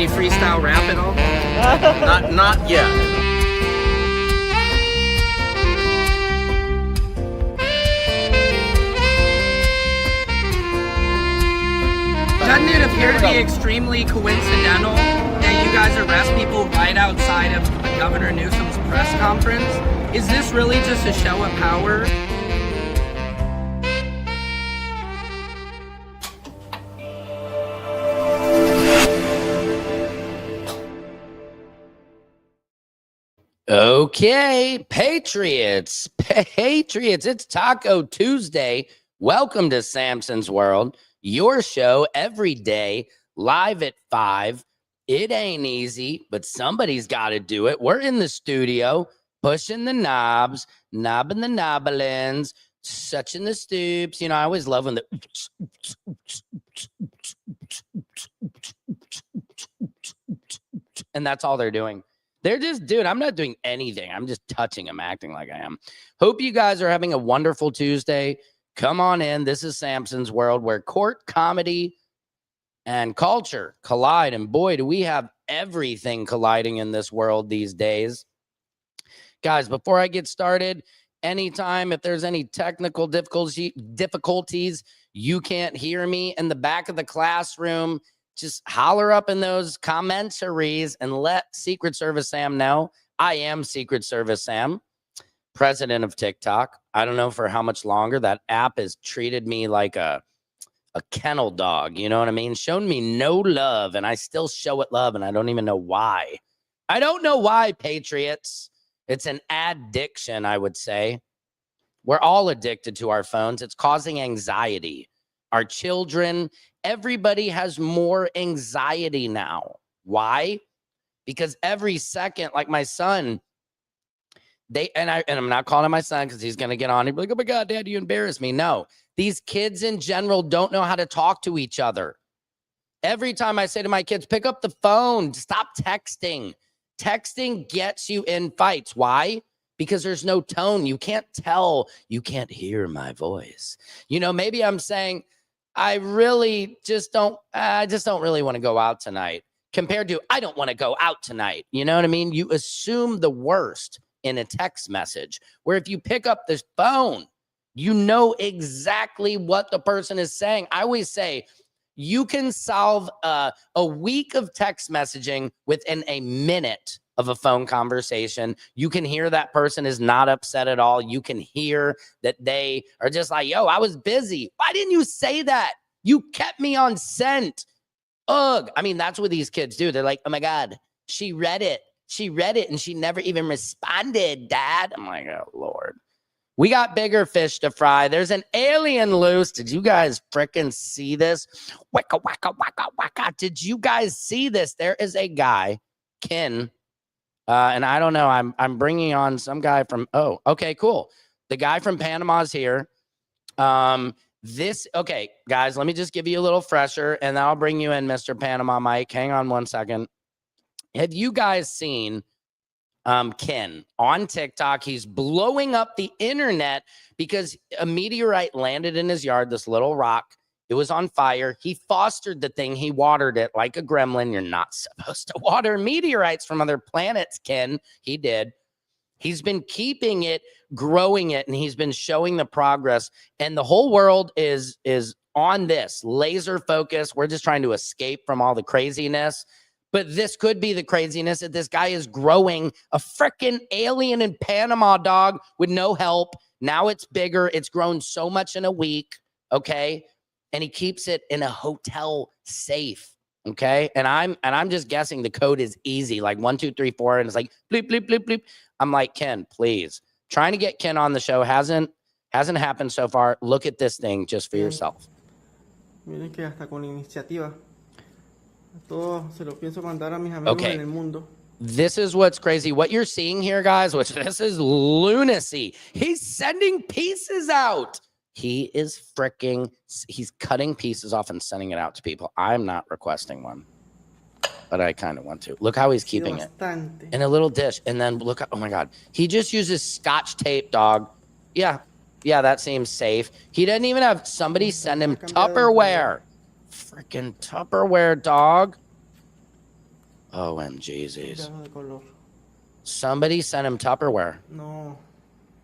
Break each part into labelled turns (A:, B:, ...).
A: freestyle rap at all?
B: Not yet.
A: Doesn't it appear to be extremely coincidental that you guys arrest people right outside of Governor Newsom's press conference? Is this really just a show of power?
C: Okay, Patriots, it's Taco Tuesday. Welcome to Samson's World, your show every day, live at 5. It ain't easy, but somebody's got to do it. We're in the studio, pushing the knobs, knobbing the knobalins, suching the stoops. You know, I always love when the... And that's all they're doing. They're just, dude, I'm not doing anything. I'm just touching them, acting like I am. Hope you guys are having a wonderful Tuesday. Come on in. This is Samson's World, where court, comedy, and culture collide. And boy, do we have everything colliding in this world these days. Guys, before I get started, anytime if there's any technical difficulties, you can't hear me in the back of the classroom, just holler up in those commentaries and let Secret Service Sam know. I am Secret Service Sam, president of TikTok. I don't know for how much longer. That app has treated me like a kennel dog. You know what I mean? Shown me no love, and I still show it love, and I don't even know why. I don't know why, Patriots. It's an addiction, I would say. We're all addicted to our phones. It's causing anxiety. Our children, everybody has more anxiety now. Why? Because every second, like my son, and I'm not calling my son because he's going to get on. He'd be like, oh my God, Dad, you embarrass me. No, these kids in general don't know how to talk to each other. Every time I say to my kids, pick up the phone, stop texting. Texting gets you in fights. Why? Because there's no tone. You can't tell. You can't hear my voice. You know, maybe I'm saying, I just don't really want to go out tonight, compared to I don't want to go out tonight. You know what I mean? You assume the worst in a text message, where if you pick up this phone, you know exactly what the person is saying. I always say you can solve a week of text messaging within a minute of a phone conversation. You can hear that person is not upset at all. You can hear that they are just like, yo, I was busy. Why didn't you say that? You kept me on scent. Ugh. I mean, that's what these kids do. They're like, oh my God, she read it. She read it and she never even responded, Dad. I'm like, oh Lord. We got bigger fish to fry. There's an alien loose. Did you guys fricking see this? Waka, waka, waka, waka. Did you guys see this? There is a guy, Ken, and I don't know. I'm bringing on some guy from. Oh, okay, cool. The guy from Panama is here. Okay, guys. Let me just give you a little fresher, and then I'll bring you in, Mr. Panama Mike. Hang on one second. Have you guys seen Ken on TikTok? He's blowing up the internet because a meteorite landed in his yard. This little rock. It was on fire. He fostered the thing. He watered it like a gremlin. You're not supposed to water meteorites from other planets, Ken. He did. He's been keeping it, growing it, and he's been showing the progress. And the whole world is on this laser focus. We're just trying to escape from all the craziness. But this could be the craziness that this guy is growing a freaking alien in Panama, dog, with no help. Now it's bigger. It's grown so much in a week. Okay. And he keeps it in a hotel safe. Okay. And I'm just guessing the code is easy, like 1, 2, 3, 4. And it's like bleep, bleep, bleep, bleep. I'm like, Ken, please. Trying to get Ken on the show hasn't happened so far. Look at this thing just for yourself.
D: Miren que hasta con iniciativa. Todo se lo pienso mandar a mis amigos en el mundo.
C: This is what's crazy. What you're seeing here, guys, which this is lunacy. He's sending pieces out. He's cutting pieces off and sending it out to people. I'm not requesting one, but I kind of want to. Look how he's keeping it in a little dish. And then look, oh my God. He just uses Scotch tape, dog. Yeah, that seems safe. He didn't even have somebody send him Tupperware. Freaking Tupperware, dog. OMG's.
D: Cuidado de color.
C: Somebody sent him Tupperware.
D: No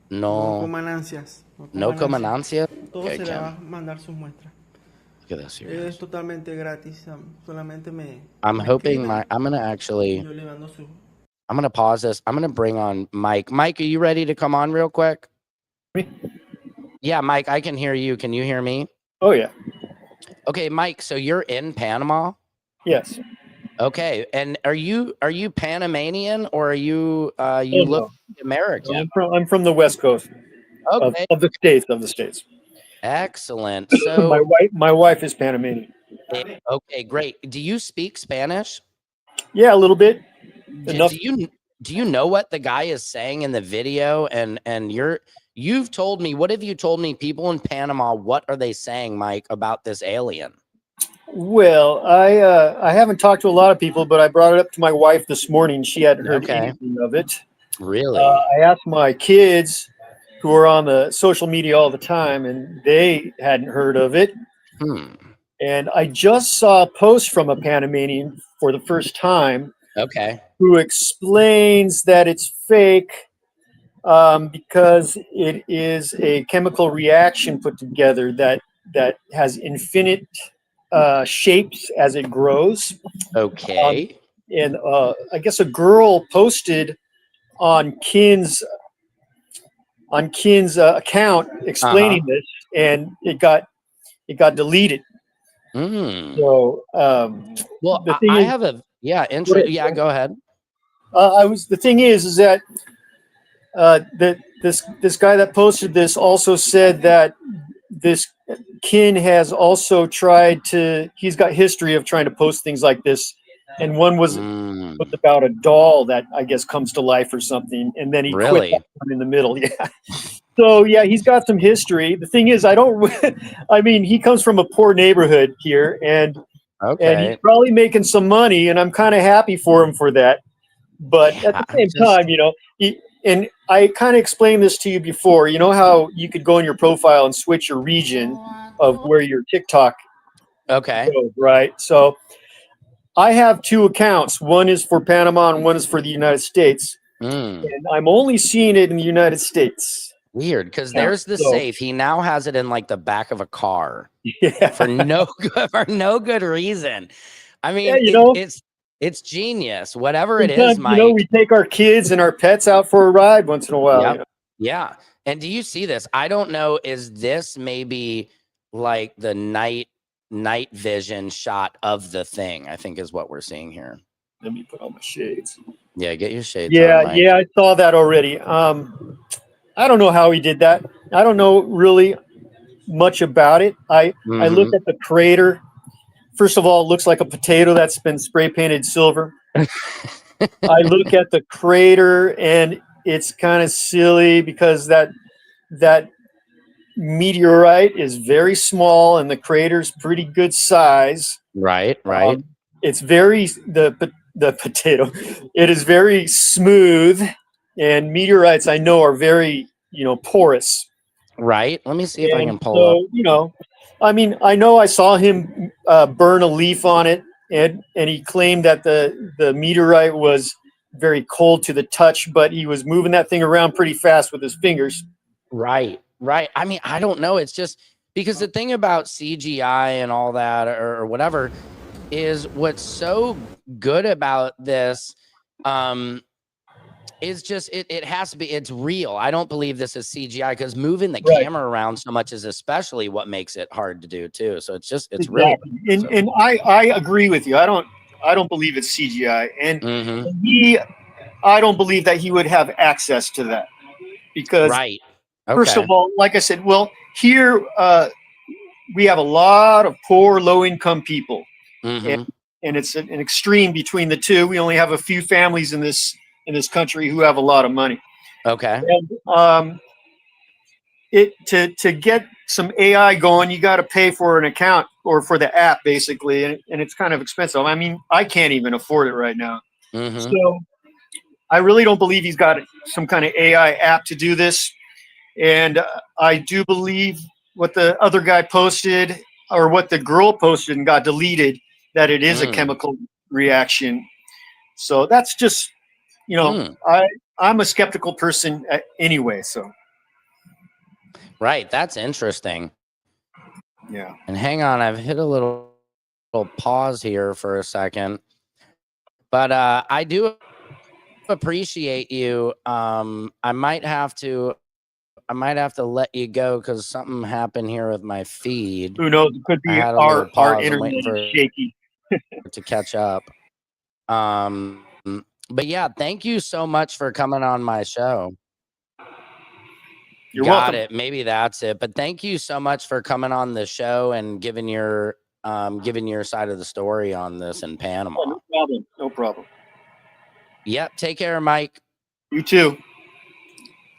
C: No.
D: coman ansias.
C: No coman ansia?
D: Todo
C: Okay,
D: se le
C: Kim.
D: va a mandar sus muestras.
C: Look at this here.
D: Es totalmente gratis. Solamente
C: I'm
D: me
C: hoping
D: escriben
C: I'm gonna
D: y
C: actually.
D: yo le mando su.
C: I'm gonna pause this. I'm gonna bring on Mike. Mike, are you ready to come on real quick? Yeah, Mike, I can hear you. Can you hear me?
E: Oh yeah.
C: Okay, Mike. So you're in Panama.
E: Yes.
C: Okay, and are you Panamanian or are you
E: Oh,
C: look
E: no.
C: American?
E: I'm from the West Coast
C: Okay,
E: of the states.
C: excellent. So
E: My wife is Panamanian.
C: okay, great. Do you speak Spanish?
E: Yeah, a little bit. Enough.
C: Do you know what the guy is saying in the video? And you've told me, what have you told me? People in Panama, what are they saying, Mike, about this alien?
E: Well, I haven't talked to a lot of people, but I brought it up to my wife this morning. She hadn't heard anything of it.
C: Really?
E: I asked my kids, who are on the social media all the time, and they hadn't heard of it. And I just saw a post from a Panamanian for the first time.
C: Okay.
E: Who explains that it's fake because it is a chemical reaction put together that has infinite shapes as it grows.
C: Okay.
E: And I guess a girl posted on Kin's account explaining this, and it got deleted. So
C: well,
E: the thing
C: I
E: is,
C: have a intro. Yeah, go ahead.
E: The thing is that that this guy that posted this also said that this Kin has also tried to. He's got history of trying to post things like this, and one was about a doll that I guess comes to life or something, and then he quit that one in the middle. Yeah. So yeah, he's got some history. The thing is, I mean, he comes from a poor neighborhood here, and he's probably making some money, and I'm kind of happy for him for that. But at the same time, you know, and I kind of explained this to you before. You know how you could go in your profile and switch your region of where your TikTok goes, right? So I have two accounts. One is for Panama and one is for the United States. And I'm only seeing it in the United States.
C: Weird, because there's the safe. He now has it in like the back of a car.
E: Yeah.
C: For no good reason. I mean,
E: yeah, you know,
C: it's genius. Whatever it is, Mike.
E: You know, we take our kids and our pets out for a ride once in a while. You know?
C: Yeah. And do you see this? I don't know. Is this maybe like the night vision shot of the thing? I think is what we're seeing here.
E: Let me put on my shades.
C: Yeah, get your shades.
E: Yeah,
C: on, Mike.
E: yeah, I saw that already. I don't know how he did that. I don't know really much about it. I looked at the crater. First of all, it looks like a potato that's been spray painted silver. I look at the crater and it's kind of silly because that meteorite is very small and the crater's pretty good size.
C: Right.
E: It's very the potato. It is very smooth, and meteorites I know are very porous.
C: Right. Let me see if I can pull up.
E: You know, I mean, I know I saw him burn a leaf on it, and he claimed that the meteorite was very cold to the touch, but he was moving that thing around pretty fast with his fingers.
C: Right. I mean, I don't know. It's just because the thing about CGI and all that or whatever is what's so good about this is just it has to be, it's real. I don't believe this is CGI because moving the camera around so much is especially what makes it hard to do too. So it's real.
E: And I agree with you. I don't believe it's CGI, and I don't believe that he would have access to that because first of all, like I said, well, here we have a lot of poor, low-income people, and it's an extreme between the two. We only have a few families in this country who have a lot of money.
C: Okay.
E: And to get some AI going, you got to pay for an account or for the app, basically, and it's kind of expensive. I mean, I can't even afford it right now. So I really don't believe he's got some kind of AI app to do this. And I do believe what the other guy posted or what the girl posted and got deleted, that it is a chemical reaction. So that's just, I'm a skeptical person anyway. So.
C: Right. That's interesting.
E: Yeah.
C: And hang on, I've hit a little pause here for a second. But I do appreciate you. I might have to let you go because something happened here with my feed.
E: Who knows? It could be our internet is shaky.
C: To catch up. But yeah, thank you so much for coming on my show.
E: You're
C: Got
E: welcome.
C: it. Maybe that's it. But thank you so much for coming on the show and giving your side of the story on this in Panama.
E: Oh, no problem. No problem.
C: Yep. Take care, Mike.
E: You too.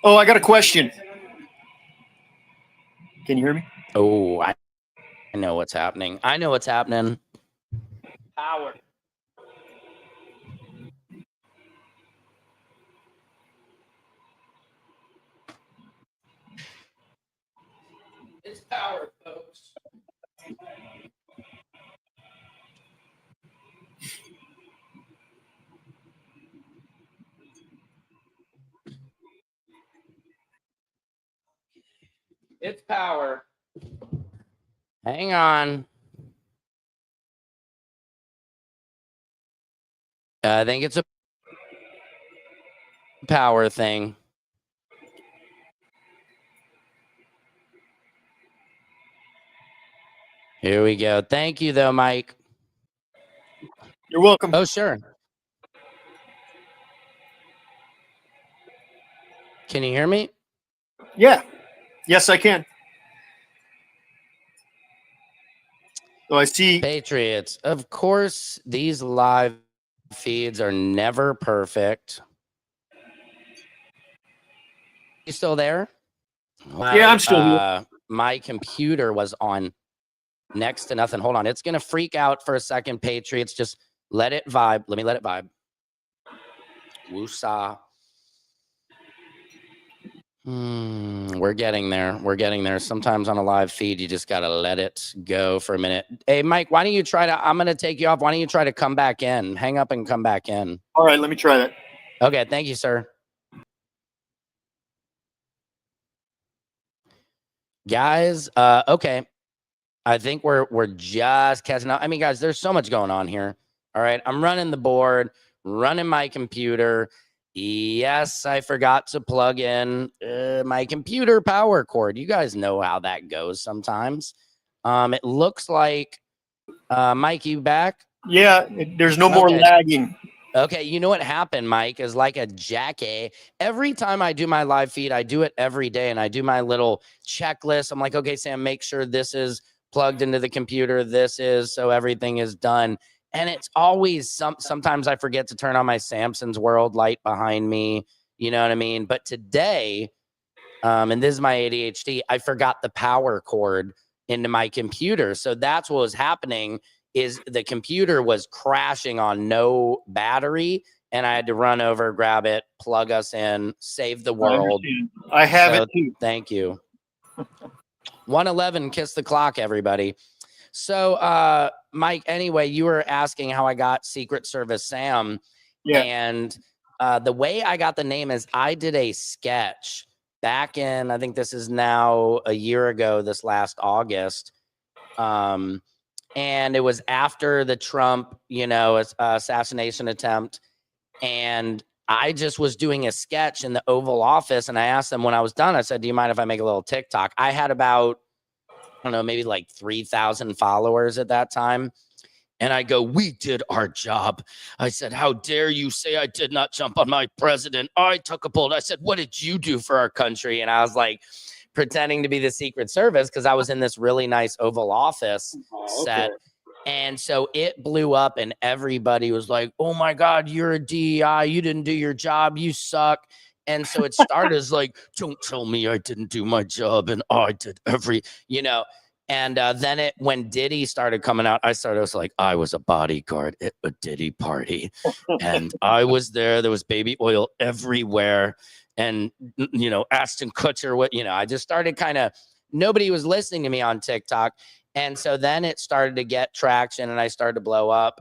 E: Oh, I got a question. Can you hear me?
C: Oh, I know what's happening. Power. It's power, folks. It's power. Hang on. I think it's a power thing. Here we go. Thank you, though, Mike.
E: You're welcome.
C: Oh, sure. Can you hear me?
E: Yeah. Yes, I can. So I see.
C: Patriots. Of course, these live feeds are never perfect. You still there?
E: Yeah, I'm still here.
C: My computer was on next to nothing. Hold on. It's going to freak out for a second, Patriots. Just let it vibe. Let me let it vibe. Woosah. We're getting there. Sometimes on a live feed, you just got to let it go for a minute. Hey, Mike, why don't you try to, I'm going to take you off. Why don't you try to come back in? Hang up and come back in.
E: All right, let me try that.
C: Okay, thank you, sir. Guys, okay. I think we're just catching up. I mean, guys, there's so much going on here. All right, I'm running the board, running my computer. Yes, I forgot to plug in my computer power cord. You guys know how that goes sometimes. It looks like, Mike, you back?
E: Yeah, there's no more lagging.
C: Okay, you know what happened, Mike, is like a jackie. Every time I do my live feed, I do it every day, and I do my little checklist. I'm like, okay, Sam, make sure this is plugged into the computer. This is, so everything is done. And it's always sometimes I forget to turn on my Samson's World light behind me. You know what I mean? But today, and this is my ADHD, I forgot the power cord into my computer. So that's what was happening, is the computer was crashing on no battery, and I had to run over, grab it, plug us in, save the world.
E: I have it too.
C: Thank you. 111, kiss the clock, everybody. So, Mike, anyway, you were asking how I got Secret Service Sam.
E: Yeah.
C: And the way I got the name is I did a sketch back in, I think this is now a year ago, this last August. And it was after the Trump, assassination attempt. And I just was doing a sketch in the Oval Office. And I asked them when I was done, I said, do you mind if I make a little TikTok? I had about, I don't know, maybe like 3,000 followers at that time. And I go, we did our job. I said, how dare you say I did not jump on my president? I took a bullet. I said, what did you do for our country? And I was like pretending to be the Secret Service because I was in this really nice Oval Office set. And so it blew up and everybody was like, oh my God, you're a DEI. You didn't do your job. You suck. And so it started as like, don't tell me I didn't do my job and I did and then when Diddy started coming out, I was like, I was a bodyguard at a Diddy party and I was there. There was baby oil everywhere. And, Ashton Kutcher, I just started nobody was listening to me on TikTok. And so then it started to get traction and I started to blow up.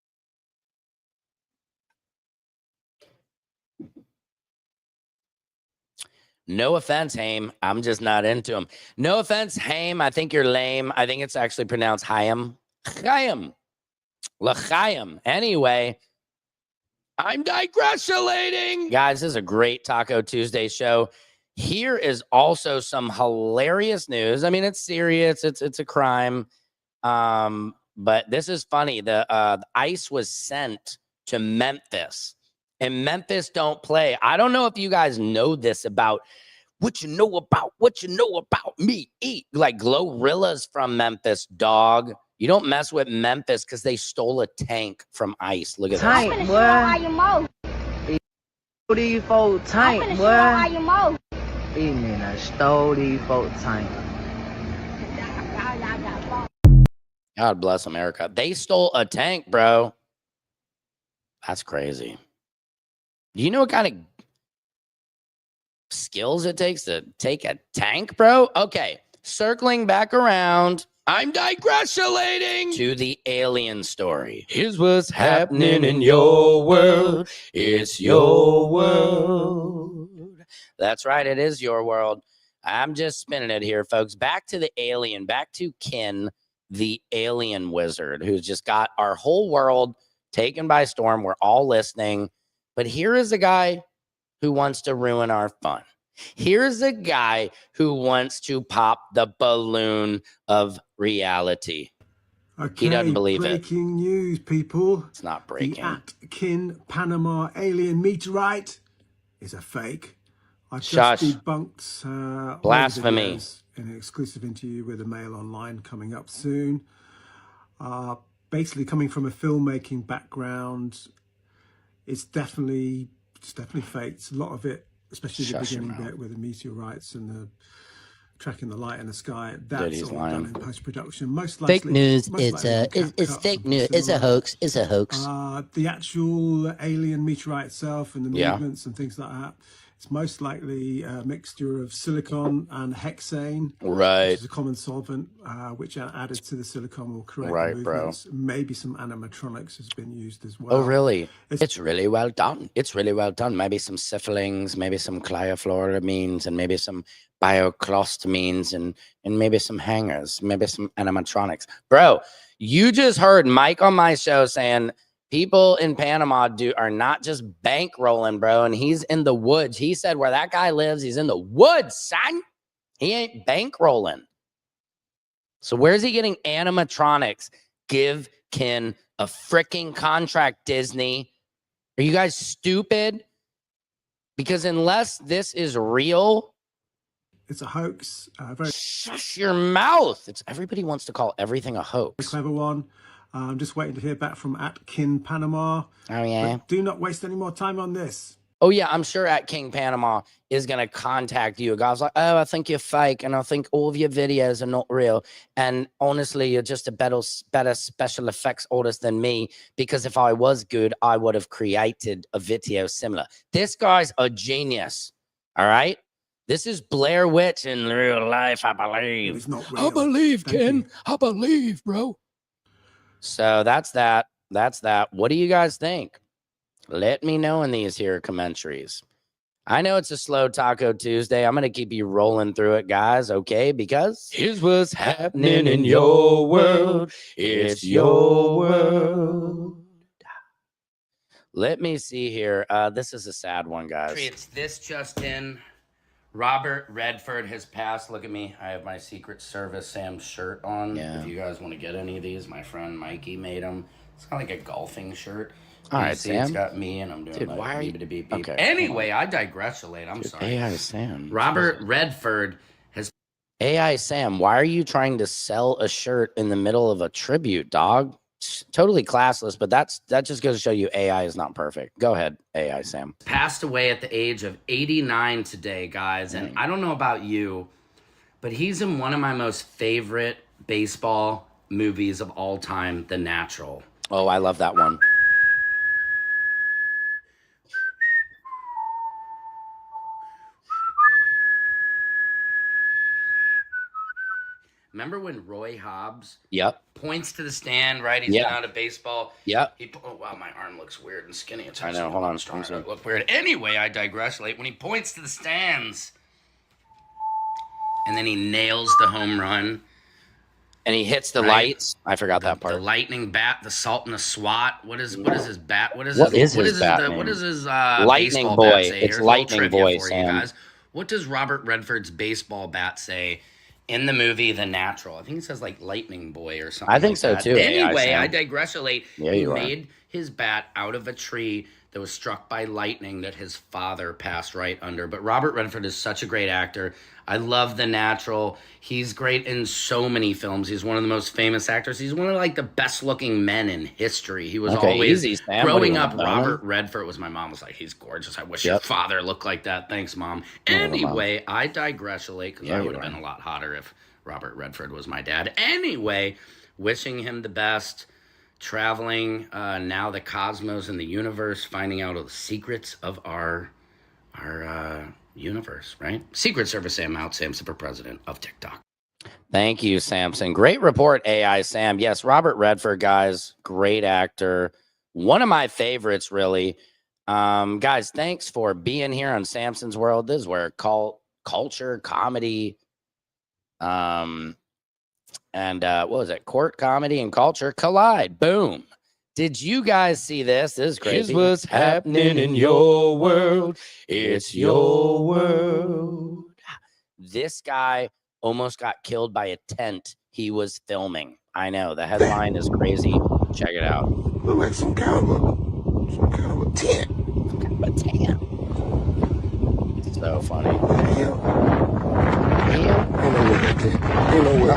C: No offense, Haim. I'm just not into him. No offense, Haim. I think you're lame. I think it's actually pronounced Chaim. Chaim. L'chaim. Anyway, I'm digressulating. Guys, this is a great Taco Tuesday show. Here is also some hilarious news. I mean, it's serious. It's a crime. But this is funny. The ICE was sent to Memphis. And Memphis don't play. I don't know if you guys know this about what you know about me. Eat like Glorilla's from Memphis, dog. You don't mess with Memphis because they stole a tank from ICE. Look at
F: tank,
C: this.
F: Boy. These folks tank, boy. These men stole these folks tank.
C: God bless America. They stole a tank, bro. That's crazy. Do you know what kind of skills it takes to take a tank, bro? Okay, circling back around. I'm digressulating to the alien story. Here's what's happening in your world. It's your world. That's right. It is your world. I'm just spinning it here, folks. Back to the alien. Back to Kin, the alien wizard, who's just got our whole world taken by storm. We're all listening. But here is a guy who wants to ruin our fun. Here's a guy who wants to pop the balloon of reality.
G: Okay,
C: He doesn't believe it.
G: breaking news, people.
C: It's not breaking.
G: The Atkin Panama alien meteorite is a fake. I just
C: Shush.
G: debunked all the
C: Blasphemy.
G: videos in an exclusive interview with a Mail Online coming up soon. Basically coming from a filmmaking background, it's definitely fake. It's a lot of it, especially the beginning bit with the meteorites and the tracking the light in the sky. That's all done in post-production. Most likely,
H: fake news. It's fake news. It's a hoax. It's a hoax.
G: The actual alien meteorite itself and the movements and things like that, it's most likely a mixture of silicon and hexane, which is a common solvent, which added to the silicon will create the movements. Maybe some animatronics has been used as well.
C: Oh, really? It's really well done. It's really well done. Maybe some syphilings, maybe some cryofluoramines, and maybe some bioclostamines, and maybe some hangers, maybe some animatronics. Bro, you just heard Mike on my show saying people in Panama are not just bankrolling, bro, and he's in the woods. He said where that guy lives, he's in the woods, son. He ain't bankrolling. So where's he getting animatronics? Give Kin a freaking contract, Disney. Are you guys stupid? Because unless this is real,
G: it's a hoax.
C: Shush your mouth. Everybody wants to call everything a hoax.
G: Clever one. I'm just waiting to hear back from Atkin Panama.
C: Oh, yeah.
G: But do not waste any more time on this.
C: Oh, yeah. I'm sure King Panama is going to contact you. A guy's like, oh, I think you're fake. And I think all of your videos are not real. And honestly, you're just a better special effects artist than me. Because if I was good, I would have created a video similar. This guy's a genius. All right. This is Blair Witch in real life, I believe.
G: It's not real.
C: I believe, Ken. I believe, bro. So that's that. What do you guys think? Let me know in these here commentaries. I know it's a slow Taco Tuesday. I'm going to keep you rolling through it, guys, okay? Because here's what's happening in your world. It's your world. Let me see here. This is a sad one, guys. It's this just in. Robert Redford has passed. Look at me. I have my Secret Service Sam shirt on. Yeah. If you guys want to get any of these, my friend Mikey made them. It's kind of like a golfing shirt. All right, see, Sam. It's got me, and I'm doing like why to be okay. Anyway, I digressulate. I'm sorry. AI Sam. Robert Redford has. AI Sam, why are you trying to sell a shirt in the middle of a tribute, dog? Totally classless, but that just goes to show you AI is not perfect. Go ahead, AI Sam. Passed away at the age of 89 today, guys. And I don't know about you, but he's in one of my most favorite baseball movies of all time, The Natural. Oh, I love that one. Remember when Roy Hobbs points to the stand, right? He's down to baseball. Oh, wow, my arm looks weird and skinny. It's I know, hold on. Look weird. Anyway, I digress. When he points to the stands, and then he nails the home run. And he hits the lights. I forgot that part.
A: The lightning bat, the salt and the SWAT. What is his bat? What is
C: his Lightning
A: baseball
C: Boy.
A: bat say?
C: It's
A: Here's
C: Lightning Boy,
A: for
C: Sam.
A: you guys. What does Robert Redford's baseball bat say in the movie The Natural? I think it says like Lightning Boy or something.
C: I think so
A: that.
C: too.
A: Anyway, I digressulate.
C: Yeah,
A: he made his bat out of a tree that was struck by lightning that his father passed right under. But Robert Redford is such a great actor. I love The Natural. He's great in so many films. He's one of the most famous actors. He's one of like the best looking men in history. He was always growing up. Robert Redford was, my mom was like, he's gorgeous. I wish your father looked like that. Thanks, Mom. Anyway, I digressulate because I would have been a lot hotter if Robert Redford was my dad. Anyway, wishing him the best. Traveling now the cosmos and the universe, finding out all the secrets of our universe, right? Secret Service Sam out, Samson for president of TikTok.
C: Thank you, Samson. Great report, AI Sam. Yes, Robert Redford, guys, great actor. One of my favorites, really. Guys, thanks for being here on Samson's World. This is where culture, comedy, and what was it? Court, comedy, and culture collide. Boom. Did you guys see this? This is crazy.
H: Here's what's happening in your world. It's your world.
C: This guy almost got killed by a tent he was filming. I know. The headline is crazy. Check it out.
I: Look like some kind of a tent.
C: Some kind of a tent. So funny.
I: Ain't no way that tent. Ain't no way.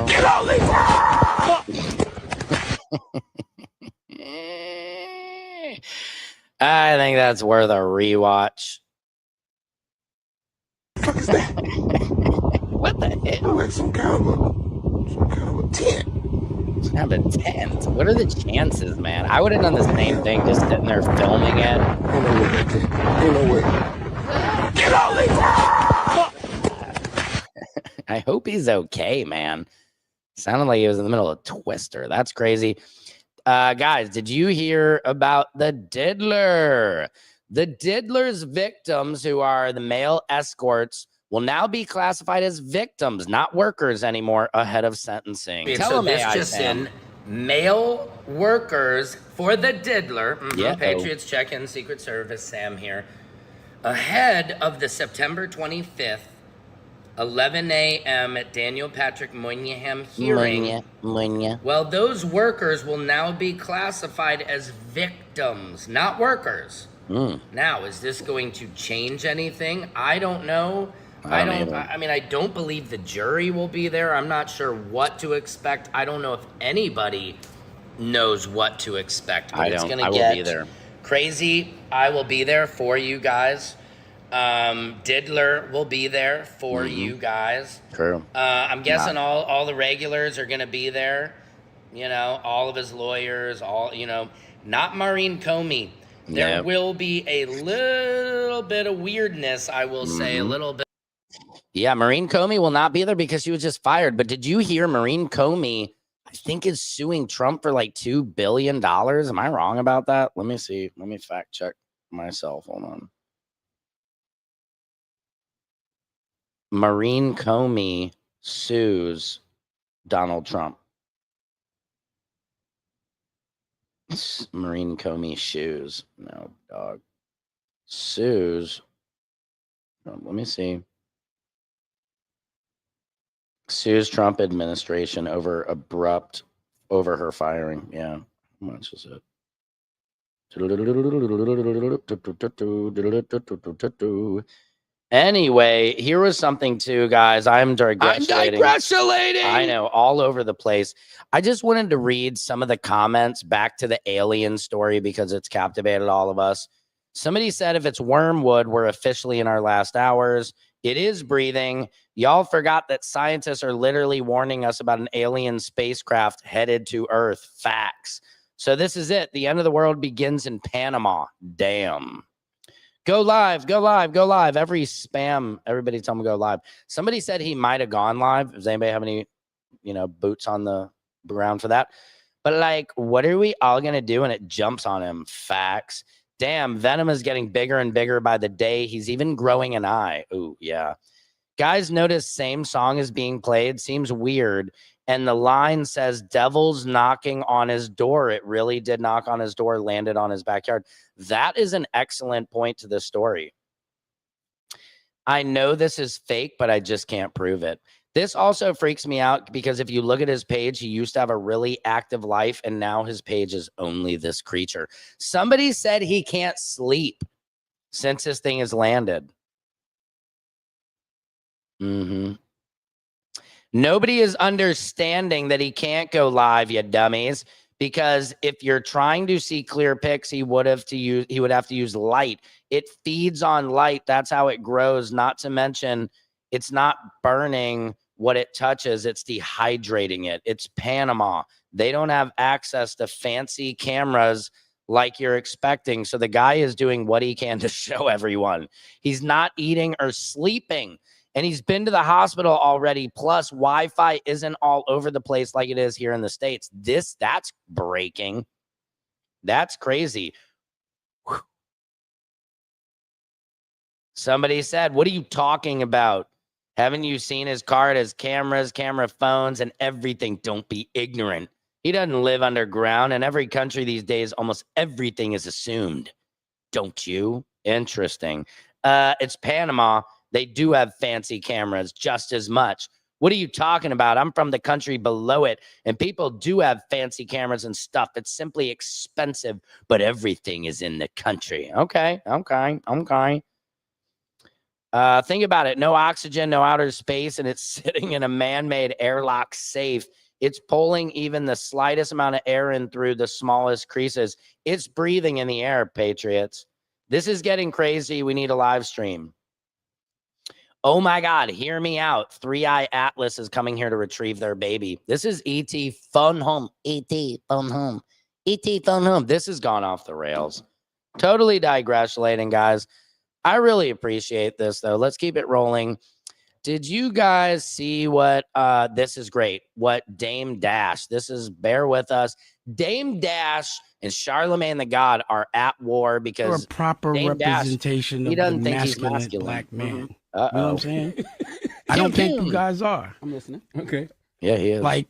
I: Get out,
C: I think that's worth a rewatch.
I: What the fuck is that?
C: What the hell?
I: Look like some kind of a tent.
C: Some kind of a tent. What are the chances, man? I would have done the same thing, just sitting there filming it.
I: Ain't no way that tent. Ain't no way. Get out,
C: I hope he's okay, man. Sounded like he was in the middle of Twister. That's crazy. Guys, did you hear about the diddler? The diddler's victims, who are the male escorts, will now be classified as victims, not workers anymore, ahead of sentencing.
A: Tell them, just in male workers for the diddler. Patriots check-in, Secret Service, Sam here. Ahead of the September 25th, 11 a.m. at Daniel Patrick Moynihan hearing. Well, those workers will now be classified as victims, not workers. Now, is this going to change anything? I don't know. I mean, I don't believe the jury will be there. I'm not sure what to expect. I don't know if anybody knows what to expect. But it's gonna get
C: be there.
A: Crazy. I will be there for you guys. Diddler will be there for you guys.
C: True.
A: I'm guessing all the regulars are gonna be there. You know, all of his lawyers, not Maureen Comey. There will be a little bit of weirdness, I will say, a little bit.
C: Yeah, Maureen Comey will not be there because she was just fired. But did you hear Maureen Comey, I think, is suing Trump for like $2 billion? Am I wrong about that? Let me see. Let me fact check myself. Hold on. Maureen Comey sues Donald Trump. Maureen Comey shoes. No, dog. Sues. Let me see. Sues Trump administration over her firing. Yeah. How much is it? Anyway, here was something too, guys. I'm digressulating. I know, all over the place. I just wanted to read some of the comments back to the alien story because it's captivated all of us. Somebody said if it's wormwood, we're officially in our last hours. It is breathing. Y'all forgot that scientists are literally warning us about an alien spacecraft headed to Earth. Facts. So this is it. The end of the world begins in Panama. Damn. Go live, go live, go live. Every spam, everybody tell me go live. Somebody said he might have gone live. Does anybody have any, boots on the ground for that? But like, what are we all going to do when it jumps on him? Facts. Damn, Venom is getting bigger and bigger by the day. He's even growing an eye. Ooh, yeah. Guys, notice same song is being played. Seems weird. And the line says, devil's knocking on his door. It really did knock on his door, landed on his backyard. That is an excellent point to the story. I know this is fake, but I just can't prove it. This also freaks me out because if you look at his page, he used to have a really active life, and now his page is only this creature. Somebody said he can't sleep since this thing has landed. Nobody is understanding that he can't go live, you dummies, because if you're trying to see clear pics, he would have to use light. It feeds on light. That's how it grows. Not to mention, it's not burning what it touches. It's dehydrating it. It's Panama. They don't have access to fancy cameras like you're expecting. So the guy is doing what he can to show everyone. He's not eating or sleeping. And he's been to the hospital already. Plus, Wi-Fi isn't all over the place like it is here in the States. That's breaking. That's crazy. Whew. Somebody said, what are you talking about? Haven't you seen his card, his cameras, camera phones, and everything? Don't be ignorant. He doesn't live underground. In every country these days, almost everything is assumed. Don't you? Interesting. It's Panama. They do have fancy cameras just as much. What are you talking about? I'm from the country below it, and people do have fancy cameras and stuff. It's simply expensive, but everything is in the country. Okay. Think about it. No oxygen, no outer space, and it's sitting in a man-made airlock safe. It's pulling even the slightest amount of air in through the smallest creases. It's breathing in the air, Patriots. This is getting crazy. We need a live stream. Oh my God, hear me out. 3-Eye Atlas is coming here to retrieve their baby. This is E.T. Phone Home. E.T. Phone Home. E.T. Phone Home. This has gone off the rails. Totally digressulating, guys. I really appreciate this, though. Let's keep it rolling. Did you guys see what, this is great, what Dame Dash, bear with us. Dame Dash and Charlemagne the God are at war because
J: a proper
C: Dame
J: representation
C: Dash,
J: of the masculine black man.
C: Mm-hmm.
J: You know what I'm saying? I don't think you guys are.
H: I'm listening. Okay.
C: Yeah, he is.
J: Like,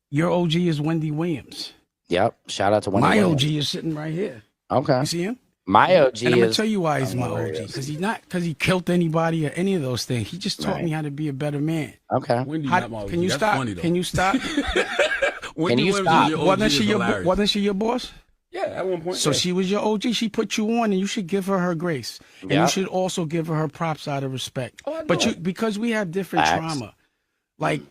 J: your OG is Wendy Williams.
C: Yep. Shout out to Wendy
J: My
C: Williams.
J: OG is sitting right here.
C: Okay.
J: You see him?
C: My OG
J: and I'm gonna tell you why he's my OG. Because he killed anybody or any of those things. He just taught me how to be a better man.
C: Okay.
J: Can you stop? Can you stop?
C: Can you stop?
J: Wasn't she your boss?
H: Yeah, at one point.
J: So she was your OG. She put you on, and you should give her grace. And you should also give her props out of respect. Because we have different trauma. Like,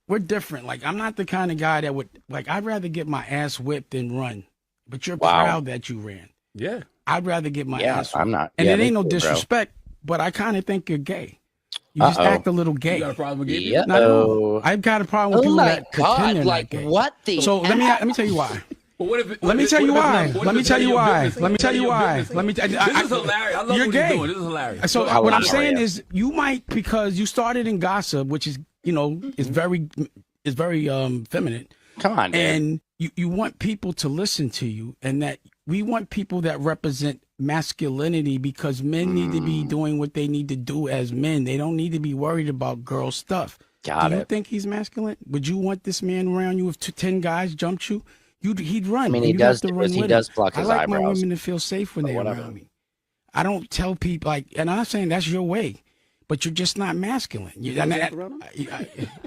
J: we're different. Like, I'm not the kind of guy that would, like, I'd rather get my ass whipped than run. But you're proud that you ran.
H: Yeah.
J: I'd rather get my ass whipped.
C: I'm not.
J: And it ain't no disrespect, but I kind of think you're gay. You just act a little gay.
H: You got a problem with gay
J: people? No, I've got a problem with people that pretend they're not gay.
C: What the?
J: So let me tell you why. Let me tell you why. Let me tell you why. This is hilarious. I love what you're doing. This is hilarious. So what I'm saying is, you might, because you started in gossip, which is, is very feminine.
C: Come on,
J: and you want people to listen to you, and that we want people that represent masculinity, because men need to be doing what they need to do as men. They don't need to be worried about girl stuff. Do you think he's masculine? Would you want this man around you if 10 guys jumped you? He'd run.
C: I mean, he does pluck his eyebrows.
J: I like my women to feel safe when they're around me. I don't tell people, like, and I'm not saying that's your way, but you're just not masculine.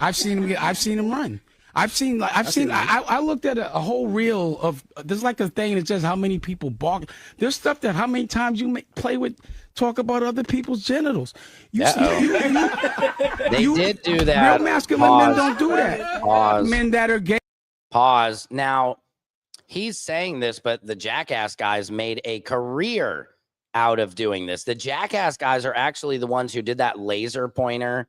J: I've seen him run. I looked at a whole reel of, there's like a thing that says how many people bark. There's stuff that how many times you talk about other people's genitals. They
C: did do that.
J: Real masculine men don't do that.
C: Pause.
J: Men that are gay.
C: Pause. Now, he's saying this, but the Jackass guys made a career out of doing this. The Jackass guys are actually the ones who did that laser pointer,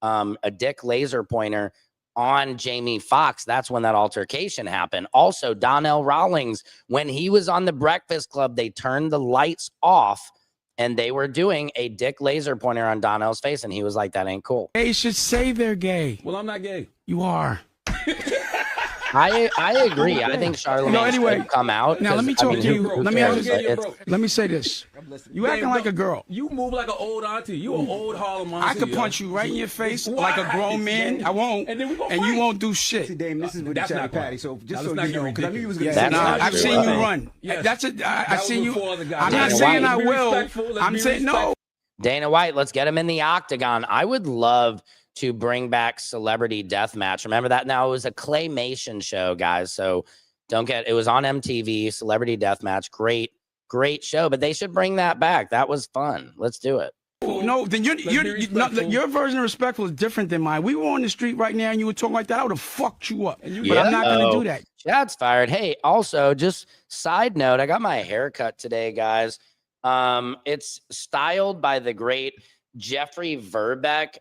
C: a dick laser pointer on Jamie Foxx. That's when that altercation happened. Also, Donnell Rawlings, when he was on the Breakfast Club, they turned the lights off and they were doing a dick laser pointer on Donnell's face, and he was like, that ain't cool.
J: They should say they're gay.
H: Well, I'm not gay.
J: You are.
C: I agree. I think Charlamagne should come out.
J: Now let me talk to you. Let me ask you.
C: It's,
J: Let me say this. You acting like a girl.
H: You move like an old auntie. You an old Harlem auntie.
J: I could punch you right in your face like a grown man. I won't, and you won't do shit.
K: See, Dame, this is with the Chatty Patty. So just so you know, because I knew you was gonna
C: That's
K: say
C: not
J: I've
C: true.
J: seen you run. That's it. I've seen you. I'm not saying I will. I'm saying no.
C: Dana White, let's get him in the octagon. I would love to bring back Celebrity Deathmatch. Remember that? Now, it was a claymation show, guys. So it was on MTV, Celebrity Deathmatch. Great show, but they should bring that back. That was fun. Let's do it.
J: No, then your version of respectful is different than mine. We were on the street right now and you were talking like that, I would have fucked you up. But I'm not going to do that.
C: Shots fired. Hey, also, just side note, I got my hair cut today, guys. It's styled by the great Jeffrey Verbeck.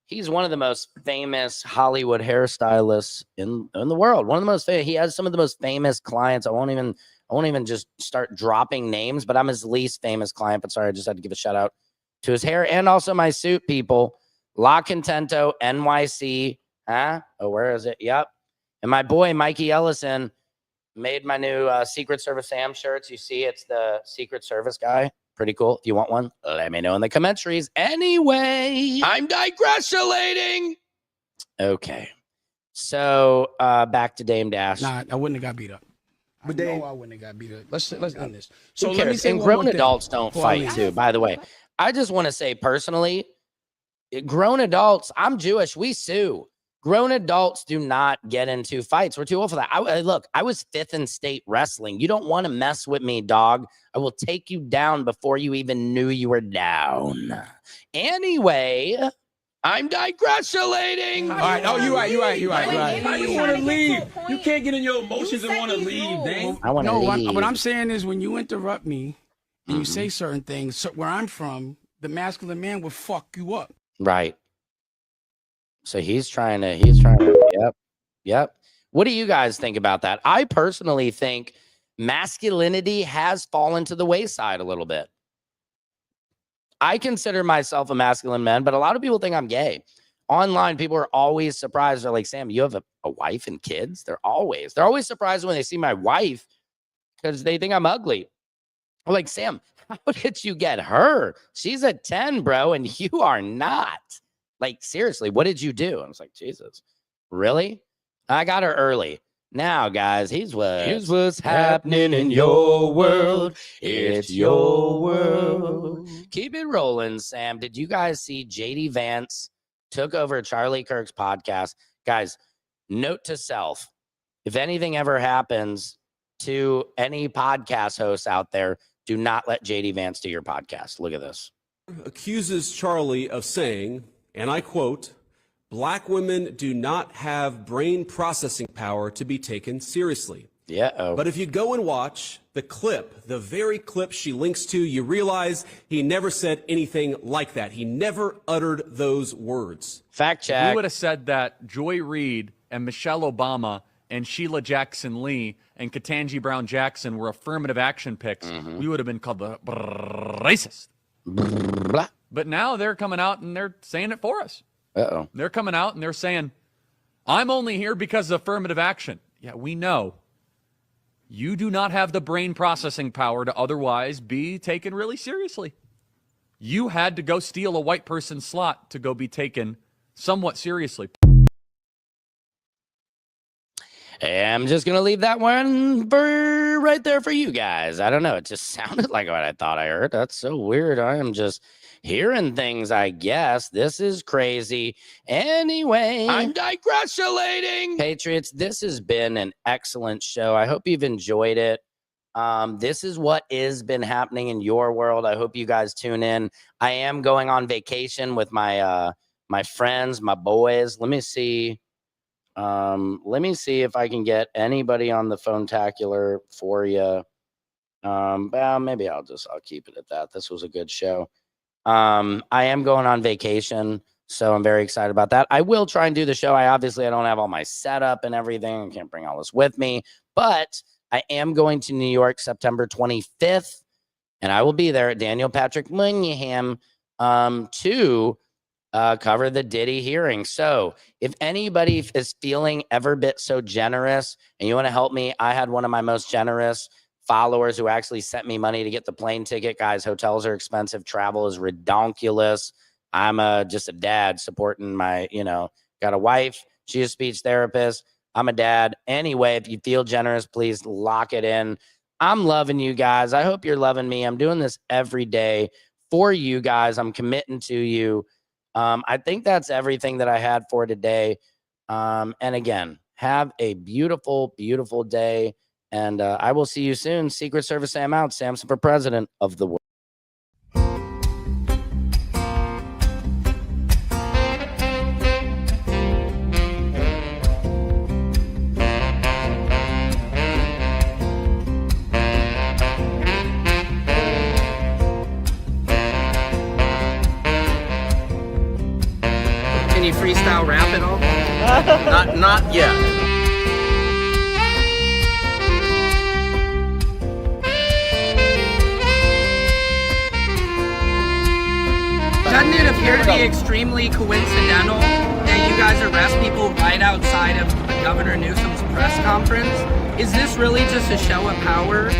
C: He's one of the most famous Hollywood hairstylists in the world. One of the most famous. He has some of the most famous clients. I won't even just start dropping names, but I'm his least famous client. But sorry, I just had to give a shout out to his hair and also my suit people. La Contento NYC. Huh? Oh, where is it? Yep. And my boy Mikey Ellison made my new Secret Service Sam shirts. You see, it's the Secret Service guy. Pretty cool. If you want one, let me know in the commentaries. Anyway, I'm digressulating. Okay. So back to Dame Dash.
J: Nah, I wouldn't have got beat up.
K: But
J: I wouldn't have got beat up. Let's end this. So
C: Who
J: let me
C: cares?
J: say
C: And
J: one more
C: grown
J: thing.
C: adults don't fight too, by the way. I just want to say personally, grown adults, I'm Jewish, we sue. Grown adults do not get into fights. We're too old for that. Look, I was 5th in state wrestling. You don't want to mess with me, dog. I will take you down before you even knew you were down. Anyway, I'm digressulating.
J: All right. Oh, you're right.
H: How you want to leave? You can't get in your emotions and want to leave, Dame.
C: I want to leave.
J: What I'm saying is when you interrupt me and you say certain things, where I'm from, the man will fuck you up.
C: Right. So he's trying to, yep. What do you guys think about that? I personally think masculinity has fallen to the wayside a little bit. I consider myself a masculine man, but a lot of people think I'm gay. Online, people are always surprised. They're like, Sam, you have a wife and kids? They're always surprised when they see my wife because they think I'm ugly. I'm like, Sam, how did you get her? She's a 10, bro, and you are not. Like, seriously, what did you do? I was like, Jesus, really? I got her early. Now, guys, here's what's happening in your world. It's your world. Keep it rolling, Sam. Did you guys see JD Vance took over Charlie Kirk's podcast? Guys, note to self, if anything ever happens to any podcast hosts out there, do not let JD Vance do your podcast. Look at this.
L: Accuses Charlie of saying, and I quote, "Black women do not have brain processing power to be taken seriously."
C: Yeah.
L: But if you go and watch the clip, the very clip she links to, you realize he never said anything like that. He never uttered those words.
C: Fact check.
M: We would have said that Joy Reid and Michelle Obama and Sheila Jackson Lee and Ketanji Brown Jackson were affirmative action picks. We would have been called the racist.
C: Blah.
M: But now they're coming out and they're saying it for us.
C: Uh-oh.
M: They're coming out and they're saying, I'm only here because of affirmative action. Yeah, we know. You do not have the brain processing power to otherwise be taken really seriously. You had to go steal a white person's slot to go be taken somewhat seriously.
C: I'm just going to leave that one right there for you guys. I don't know. It just sounded like what I thought I heard. That's so weird. I am just hearing things, I guess. This is crazy. Anyway, I'm digressulating. Patriots, this has been an excellent show. I hope you've enjoyed it. This is what has been happening in your world. I hope you guys tune in. I am going on vacation with my my friends, my boys. Let me see if I can get anybody on the phone-tacular for you. Well, maybe I'll keep it at that. This was a good show. I am going on vacation, so I'm very excited about that. I will try and do the show. I don't have all my setup and everything. I can't bring all this with me, but I am going to New York September 25th, and I will be there at Daniel Patrick Moynihan to cover the Diddy hearing. So if anybody is feeling ever bit so generous and you want to help me, I had one of my most generous followers who actually sent me money to get the plane ticket. Guys, hotels are expensive. Travel is redonkulous. I'm just a dad supporting my, got a wife. She's a speech therapist. I'm a dad. Anyway, if you feel generous, please lock it in. I'm loving you guys. I hope you're loving me. I'm doing this every day for you guys. I'm committing to you. I think that's everything that I had for today. And again, have a beautiful, beautiful day. And I will see you soon. Secret Service Sam out. Samson for president of the world.
A: Can you freestyle rap at all?
B: Not yet.
A: Doesn't it appear to be extremely coincidental that you guys arrest people right outside of Governor Newsom's press conference? Is this really just a show of power?